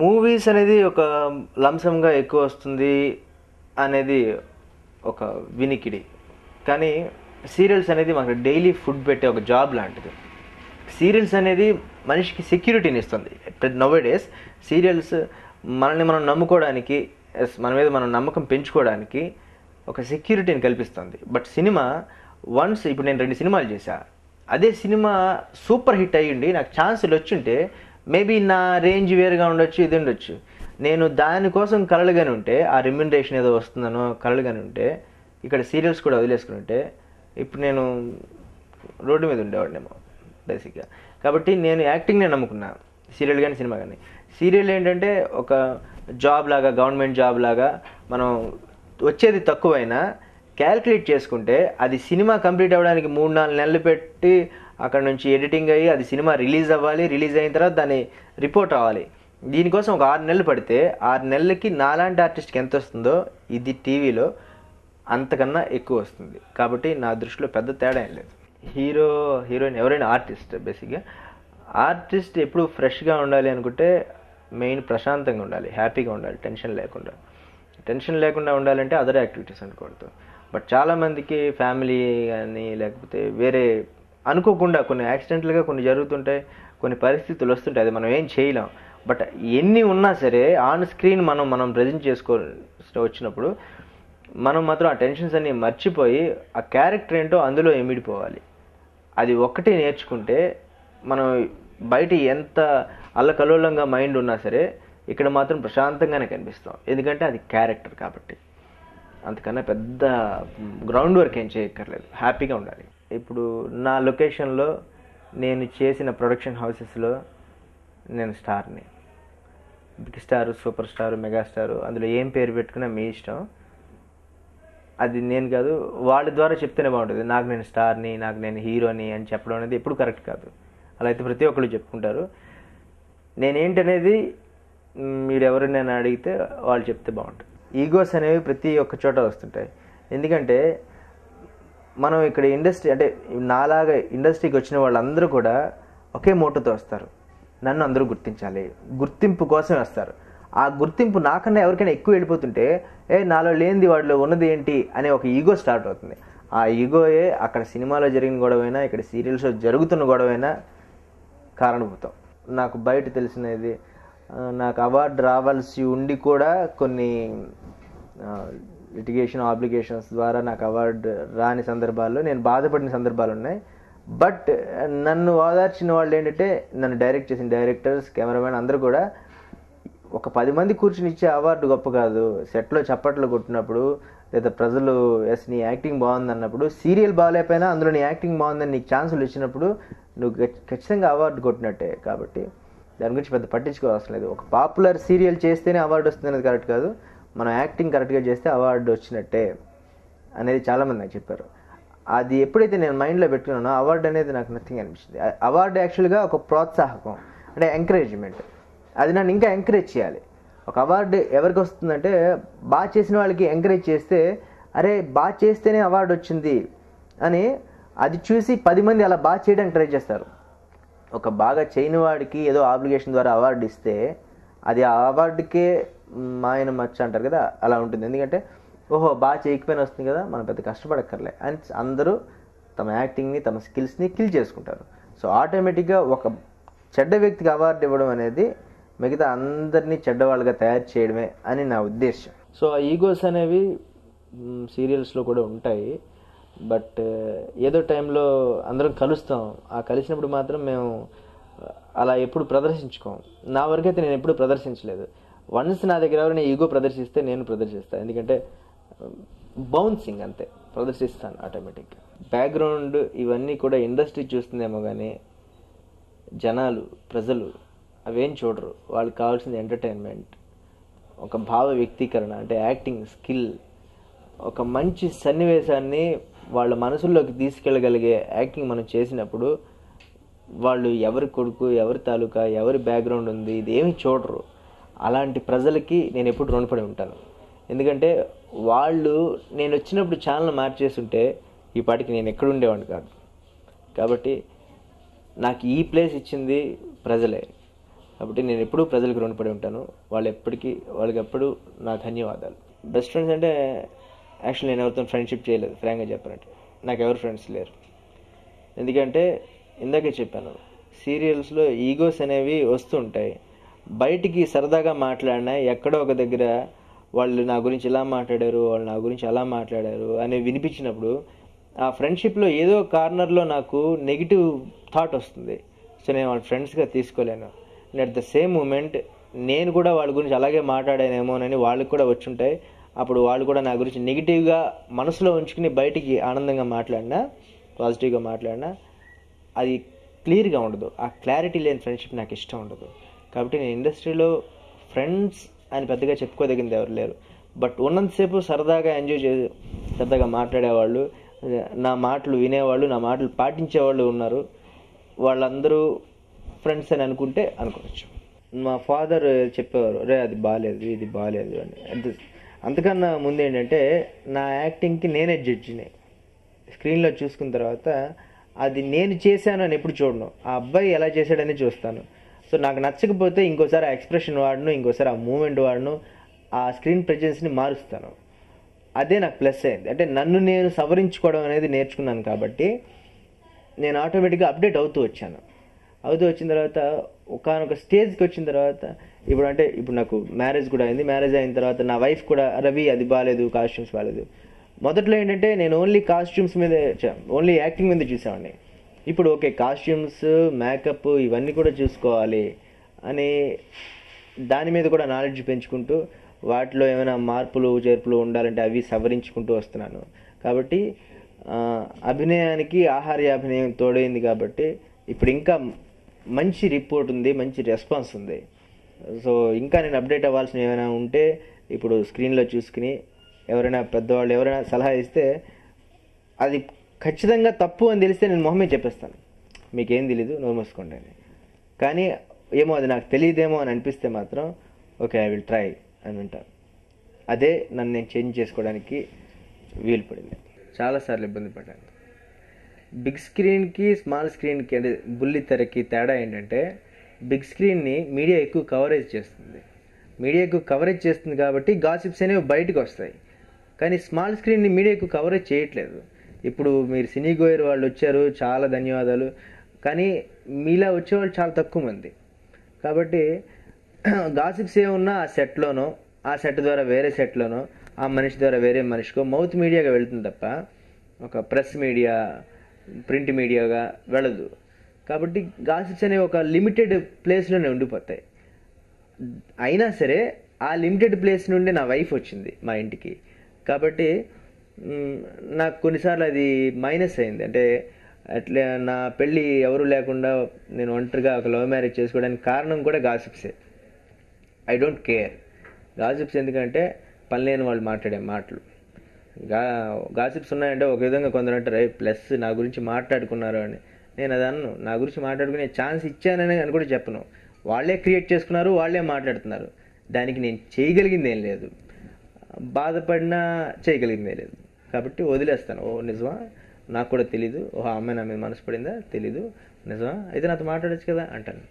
Movies అనేది ఒక లంసంగా ఎక్కువ వస్తుంది అనేది ఒక వినికిడి. కానీ సీరియల్స్ అనేది మనకు డైలీ ఫుడ్ పెట్టే ఒక జాబ్ లాంటిది. సీరియల్స్ అనేది మనిషికి సెక్యూరిటీని ఇస్తుంది. నౌ డేస్ సీరియల్స్ మనల్ని మనం నమ్ముకోవడానికి, మన మీద మనం నమ్మకం పెంచుకోవడానికి ఒక సెక్యూరిటీని కల్పిస్తుంది. బట్ సినిమా వన్స్, ఇప్పుడు నేను 2 సినిమాలు చేశా, అదే సినిమా సూపర్ హిట్ అయ్యిండి నాకు ఛాన్సులు వచ్చింటే మేబీ నా రేంజ్ వేరుగా ఉండొచ్చు, ఇది ఉండొచ్చు. నేను దానికోసం కలలుగానే ఉంటే, ఆ రెమ్యునరేషన్ ఏదో వస్తుందనో కలలుగానే ఉంటే, ఇక్కడ సీరియల్స్ కూడా వదిలేసుకుని ఉంటే ఇప్పుడు నేను రోడ్డు మీద ఉండేవాడినేమో బేసిక్గా. కాబట్టి నేను యాక్టింగ్నే నమ్ముకున్నా, సీరియల్ కానీ సినిమా కానీ. సీరియల్ ఏంటంటే ఒక జాబ్ లాగా, గవర్నమెంట్ జాబ్ లాగా, మనం వచ్చేది తక్కువైనా క్యాల్కులేట్ చేసుకుంటే అది సినిమా కంప్లీట్ అవ్వడానికి 3-4 నెలలు పెట్టి అక్కడ నుంచి ఎడిటింగ్ అయ్యి అది సినిమా రిలీజ్ అవ్వాలి, రిలీజ్ అయిన తర్వాత దాన్ని రిపోర్ట్ అవ్వాలి. దీనికోసం ఒక 6 నెలలు పడితే 6 నెలలకి నాలాంటి ఆర్టిస్ట్కి ఎంత వస్తుందో ఇది టీవీలో అంతకన్నా ఎక్కువ వస్తుంది. కాబట్టి నా దృష్టిలో పెద్ద తేడా ఏం లేదు. హీరో, హీరోయిన్ ఎవరైనా ఆర్టిస్ట్, బేసిక్గా ఆర్టిస్ట్ ఎప్పుడు ఫ్రెష్గా ఉండాలి అనుకుంటే మెయిన్ ప్రశాంతంగా ఉండాలి, హ్యాపీగా ఉండాలి, టెన్షన్ లేకుండా ఉండాలంటే అదర్ యాక్టివిటీస్ అనుకోవద్దు. బట్ చాలామందికి ఫ్యామిలీ కానీ లేకపోతే వేరే అనుకోకుండా కొన్ని యాక్సిడెంటల్గా కొన్ని జరుగుతుంటాయి, కొన్ని పరిస్థితులు వస్తుంటాయి, అది మనం ఏం చేయలేం. బట్ ఎన్ని ఉన్నా సరే ఆన్ స్క్రీన్ మనం ప్రజెంట్ వచ్చినప్పుడు మనం మాత్రం ఆ టెన్షన్స్ అన్ని మర్చిపోయి ఆ క్యారెక్టర్ ఏంటో అందులో ఎమిడిపోవాలి. అది ఒక్కటే నేర్చుకుంటే మనం బయట ఎంత అల్లకల్లోలంగా మైండ్ ఉన్నా సరే ఇక్కడ మాత్రం ప్రశాంతంగానే కనిపిస్తాం. ఎందుకంటే అది క్యారెక్టర్ కాబట్టి. అంతకన్నా పెద్ద గ్రౌండ్ వర్క్ ఏం చేయక్కర్లేదు, హ్యాపీగా ఉండాలి. ఇప్పుడు నా లొకేషన్లో నేను చేసిన ప్రొడక్షన్ హౌసెస్లో నేను స్టార్ని. Big star, super star, megastar, అందులో ఏం పేరు పెట్టుకున్నా మీ ఇష్టం. అది నేను కాదు, వాళ్ళ ద్వారా చెప్తేనే బాగుంటుంది. నాకు నేను స్టార్ని, నాకు నేను హీరోని అని చెప్పడం అనేది ఎప్పుడు కరెక్ట్ కాదు. అలా అయితే ప్రతి ఒక్కళ్ళు చెప్పుకుంటారు. నేనేంటనేది మీరు ఎవరినైనా అడిగితే వాళ్ళు చెప్తే బాగుంటుంది. ఈగోస్ అనేవి ప్రతి ఒక్క చోట వస్తుంటాయి. ఎందుకంటే మనం ఇక్కడ ఇండస్ట్రీ, అంటే నాలాగా ఇండస్ట్రీకి వచ్చిన వాళ్ళందరూ కూడా ఒకే మోటోతో వస్తారు. నన్ను అందరూ గుర్తించాలి, గుర్తింపు కోసం వస్తారు. ఆ గుర్తింపు నాకన్నా ఎవరికైనా ఎక్కువ వెళ్ళిపోతుంటే నాలో లేనిది వాడిలో ఉన్నది ఏంటి అనే ఒక ఈగో స్టార్ట్ అవుతుంది. ఆ ఈగోయే అక్కడ సినిమాలో జరిగిన గొడవైనా, ఇక్కడ సీరియల్స్లో జరుగుతున్న గొడవైనా కారణభూతం. నాకు బయట తెలిసినది, నాకు అవార్డు రావాల్సి ఉండి కూడా కొన్ని లిటిగేషన్ ఆబ్లిగేషన్స్ ద్వారా నాకు అవార్డు రాని సందర్భాల్లో నేను బాధపడిన సందర్భాలు ఉన్నాయి. బట్ నన్ను ఓదార్చిన వాళ్ళు ఏంటంటే, నన్ను డైరెక్ట్ చేసిన డైరెక్టర్స్, కెమెరామెన్ అందరూ కూడా ఒక 10 మంది కూర్చుని ఇచ్చే అవార్డు గొప్ప కాదు. సెట్లో చప్పట్లు కొట్టినప్పుడు, లేదా ప్రజలు ఎస్ నీ యాక్టింగ్ బాగుంది అన్నప్పుడు, సీరియల్ బాగాలేకపోయినా అందులో నీ యాక్టింగ్ బాగుందని నీకు ఛాన్సులు ఇచ్చినప్పుడు నువ్వు ఖచ్చితంగా అవార్డు కొట్టినట్టే. కాబట్టి దాని గురించి పెద్ద పట్టించుకోవాల్సిన లేదు. ఒక పాపులర్ సీరియల్ చేస్తేనే అవార్డు వస్తుంది అనేది కరెక్ట్ కాదు. మనం యాక్టింగ్ కరెక్ట్గా చేస్తే అవార్డు వచ్చినట్టే అనేది చాలామంది నాకు చెప్పారు. అది ఎప్పుడైతే నేను మైండ్లో పెట్టుకున్నానో అవార్డు అనేది నాకు నథింగ్ అనిపించింది. అవార్డు యాక్చువల్గా ఒక ప్రోత్సాహకం, అంటే ఎంకరేజ్మెంట్. అది నన్ను ఇంకా ఎంకరేజ్ చేయాలి. ఒక అవార్డు ఎవరికి వస్తుందంటే, బాగా చేసిన వాళ్ళకి ఎంకరేజ్ చేస్తే, అరే బాగా చేస్తేనే అవార్డు వచ్చింది అని అది చూసి 10 మంది అలా బాగా చేయడానికి ట్రై చేస్తారు. ఒక బాగా చేయని వాడికి ఏదో ఆబ్లిగేషన్ ద్వారా అవార్డు ఇస్తే అది ఆ అవార్డుకే మాయన మచ్చ అంటారు కదా, అలా ఉంటుంది. ఎందుకంటే ఓహో బాగా చేయకపోయినా వస్తుంది కదా, మనం పెద్ద కష్టపడక్కర్లే అని అందరూ తమ యాక్టింగ్ని, తమ స్కిల్స్ని కిల్ చేసుకుంటారు. సో ఆటోమేటిక్గా ఒక చెడ్డ వ్యక్తికి అవార్డు ఇవ్వడం అనేది మిగతా అందరినీ చెడ్డవాళ్ళుగా తయారు చేయడమే అని నా ఉద్దేశం. సో ఆ ఈగోస్ అనేవి సీరియల్స్లో కూడా ఉంటాయి. బట్ ఏదో టైంలో అందరం కలుస్తాం. ఆ కలిసినప్పుడు మాత్రం మేము అలా ఎప్పుడు ప్రదర్శించుకోం. నా వరకైతే నేను ఎప్పుడు ప్రదర్శించలేదు. వన్స్ నా దగ్గర ఎవరైనా ఈగో ప్రదర్శిస్తే నేను ప్రదర్శిస్తాను. ఎందుకంటే బౌన్సింగ్ అంతే, ప్రదర్శిస్తాను ఆటోమేటిక్గా. బ్యాక్గ్రౌండ్ ఇవన్నీ కూడా ఇండస్ట్రీ చూస్తుందేమో కానీ జనాలు, ప్రజలు అవేం చూడరు. వాళ్ళకి కావాల్సింది ఎంటర్టైన్మెంట్, ఒక భావ వ్యక్తీకరణ, అంటే యాక్టింగ్ స్కిల్, ఒక మంచి సన్నివేశాన్ని వాళ్ళ మనసుల్లోకి తీసుకెళ్ళగలిగే యాక్టింగ్ మనం చేసినప్పుడు వాళ్ళు ఎవరి కొడుకు, ఎవరి తాలూకా, ఎవరి బ్యాక్గ్రౌండ్ ఉంది ఇది ఏమి చూడరు. అలాంటి ప్రజలకి నేను ఎప్పుడు రుణపడి ఉంటాను. ఎందుకంటే వాళ్ళు నేను వచ్చినప్పుడు ఛానల్ మార్చేస్తుంటే ఈ పాటికి నేను ఎక్కడ ఉండేవాడిని కాదు. కాబట్టి నాకు ఈ ప్లేస్ ఇచ్చింది ప్రజలే. కాబట్టి నేను ఎప్పుడూ ప్రజలకు రుణపడి ఉంటాను. వాళ్ళకి ఎప్పుడు నా ధన్యవాదాలు. బెస్ట్ ఫ్రెండ్స్ అంటే యాక్చువల్లీ నేను ఎవరితో ఫ్రెండ్షిప్ చేయలేదు. ఫ్రాంక్గా చెప్పాలంటే నాకు ఎవరు ఫ్రెండ్స్ లేరు. ఎందుకంటే ఇందాకే చెప్పాను, సీరియల్స్లో ఈగోస్ అనేవి వస్తుంటాయి. బయటికి సరదాగా మాట్లాడినా ఎక్కడో ఒక దగ్గర వాళ్ళు నా గురించి ఇలా మాట్లాడారు, వాళ్ళు నా గురించి అలా మాట్లాడారు అని వినిపించినప్పుడు ఆ ఫ్రెండ్షిప్లో ఏదో కార్నర్లో నాకు నెగిటివ్ థాట్ వస్తుంది. సో నేను వాళ్ళ ఫ్రెండ్స్గా తీసుకోలేను. And at the same moment నేను కూడా వాళ్ళ గురించి అలాగే మాట్లాడానేమోనని వాళ్ళకి కూడా వచ్చుంటాయి. అప్పుడు వాళ్ళు కూడా నా గురించి నెగిటివ్గా మనసులో ఉంచుకుని బయటికి ఆనందంగా మాట్లాడినా, పాజిటివ్గా మాట్లాడినా అది క్లియర్గా ఉండదు. ఆ క్లారిటీ లేని ఫ్రెండ్షిప్ నాకు ఇష్టం ఉండదు. కాబట్టి నేను ఇండస్ట్రీలో ఫ్రెండ్స్ అని పెద్దగా చెప్పుకోదగింది ఎవరు లేరు. బట్ ఉన్నంతసేపు సరదాగా ఎంజాయ్ చేసి సరదాగా మాట్లాడేవాళ్ళు, నా మాటలు వినేవాళ్ళు, నా మాటలు పాటించేవాళ్ళు ఉన్నారు. వాళ్ళందరూ ఫ్రెండ్స్ అని అనుకోవచ్చు. మా ఫాదర్ చెప్పేవారు, రే అది బాగాలేదు, ఇది బాగాలేదు అని. అంతకన్నా ముందు ఏంటంటే నా యాక్టింగ్కి నేనే జడ్జిని. స్క్రీన్లో చూసుకున్న తర్వాత అది నేను చేశాను అని ఎప్పుడు చూడను, ఆ అబ్బాయి ఎలా చేశాడని చూస్తాను. సో నాకు నచ్చకపోతే ఇంకోసారి ఆ ఎక్స్ప్రెషన్ వాడను, ఇంకోసారి ఆ మూమెంట్ వాడను, ఆ స్క్రీన్ ప్రెజెన్స్ని మారుస్తాను. అదే నాకు ప్లస్ అయింది. అంటే నన్ను నేను సవరించుకోవడం అనేది నేర్చుకున్నాను. కాబట్టి నేను ఆటోమేటిక్గా అప్డేట్ అవుతూ వచ్చిన తర్వాత ఒకనొక స్టేజ్కి వచ్చిన తర్వాత ఇప్పుడు నాకు మ్యారేజ్ కూడా అయింది. మ్యారేజ్ అయిన తర్వాత నా వైఫ్ కూడా, రవి అది బాగాలేదు, కాస్ట్యూమ్స్ బాగాలేదు. మొదట్లో ఏంటంటే నేను ఓన్లీ యాక్టింగ్ మీద చూసేవాడిని. ఇప్పుడు ఓకే, కాస్ట్యూమ్స్, మేకప్ ఇవన్నీ కూడా చూసుకోవాలి అని దాని మీద కూడా నాలెడ్జ్ పెంచుకుంటూ వాటిలో ఏమైనా మార్పులు చేర్పులు ఉండాలంటే అవి సవరించుకుంటూ వస్తున్నాను. కాబట్టి అభినయానికి ఆహార్యాభినయం తోడైంది. కాబట్టి ఇప్పుడు ఇంకా మంచి రిపోర్ట్ ఉంది, మంచి రెస్పాన్స్ ఉంది. సో ఇంకా నేను అప్డేట్ అవ్వాల్సిన ఏమైనా ఉంటే ఇప్పుడు స్క్రీన్లో చూసుకుని ఎవరైనా పెద్దవాళ్ళు ఎవరైనా సలహా ఇస్తే అది ఖచ్చితంగా తప్పు అని తెలిస్తే నేను మొహమే చెప్పేస్తాను, మీకేం తెలీదు, నోరు మూసుకోండి అని. కానీ ఏమో అది నాకు తెలియదేమో అని అనిపిస్తే మాత్రం ఓకే ఐ విల్ ట్రై అని వింటాను. అదే నన్ను నేను చేంజ్ చేసుకోవడానికి వీలు పడింది. చాలాసార్లు ఇబ్బంది పడ్డాను. బిగ్ స్క్రీన్కి స్మాల్ స్క్రీన్కి అంటే బుల్లి తెరకి తేడా ఏంటంటే, బిగ్ స్క్రీన్ని మీడియా ఎక్కువ కవరేజ్ చేస్తుంది కాబట్టి గాసిప్స్ అనేవి బయటకు వస్తాయి. కానీ స్మాల్ స్క్రీన్ని మీడియా ఎక్కువ కవరేజ్ చేయట్లేదు. ఇప్పుడు మీరు సినీ గోయర్ వాళ్ళు వచ్చారు, చాలా ధన్యవాదాలు. కానీ మీలా వచ్చేవాళ్ళు చాలా తక్కువ మంది. కాబట్టి గాసిప్స్ ఏమున్నా ఆ సెట్లోనో, ఆ సెట్ ద్వారా వేరే సెట్లోనో, ఆ మనిషి ద్వారా వేరే మనిషికో మౌత్ మీడియాగా వెళుతుంది తప్ప ఒక ప్రెస్ మీడియా, ప్రింట్ మీడియాగా వెళ్ళదు. కాబట్టి గాసిప్స్ అనేవి ఒక లిమిటెడ్ ప్లేస్లోనే ఉండిపోతాయి. అయినా సరే ఆ లిమిటెడ్ ప్లేస్ నుండి నా వైఫ్ వచ్చింది మా ఇంటికి. కాబట్టి నాకు కొన్నిసార్లు అది మైనస్ అయింది. అంటే అట్లా నా పెళ్ళి ఎవరు లేకుండా నేను ఒంటరిగా ఒక లవ్ మ్యారేజ్ చేసుకోవడానికి కారణం కూడా గాసిప్సే. ఐ డోంట్ కేర్ గాసిప్స్, ఎందుకంటే పని లేని వాళ్ళు మాట్లాడే మాటలు. గాసిప్స్ ఉన్నాయంటే ఒక విధంగా కొందరు అంటారు ప్లస్ నా గురించి మాట్లాడుకున్నారు అని. నేను అది అన్ను, నా గురించి మాట్లాడుకునే ఛాన్స్ ఇచ్చానని అని కూడా చెప్పను. వాళ్ళే క్రియేట్ చేసుకున్నారు, వాళ్ళే మాట్లాడుతున్నారు. దానికి నేను చేయగలిగింది ఏం లేదు, బాధపడినా చేయగలిగిందే లేదు. కాబట్టి వదిలేస్తాను. ఓ నిజమా, నాకు కూడా తెలీదు, ఓహో అమ్మాయి నా మీద మనసు పడిందా, తెలీదు, నిజమా అయితే నాతో మాట్లాడచ్చు కదా అంటాను.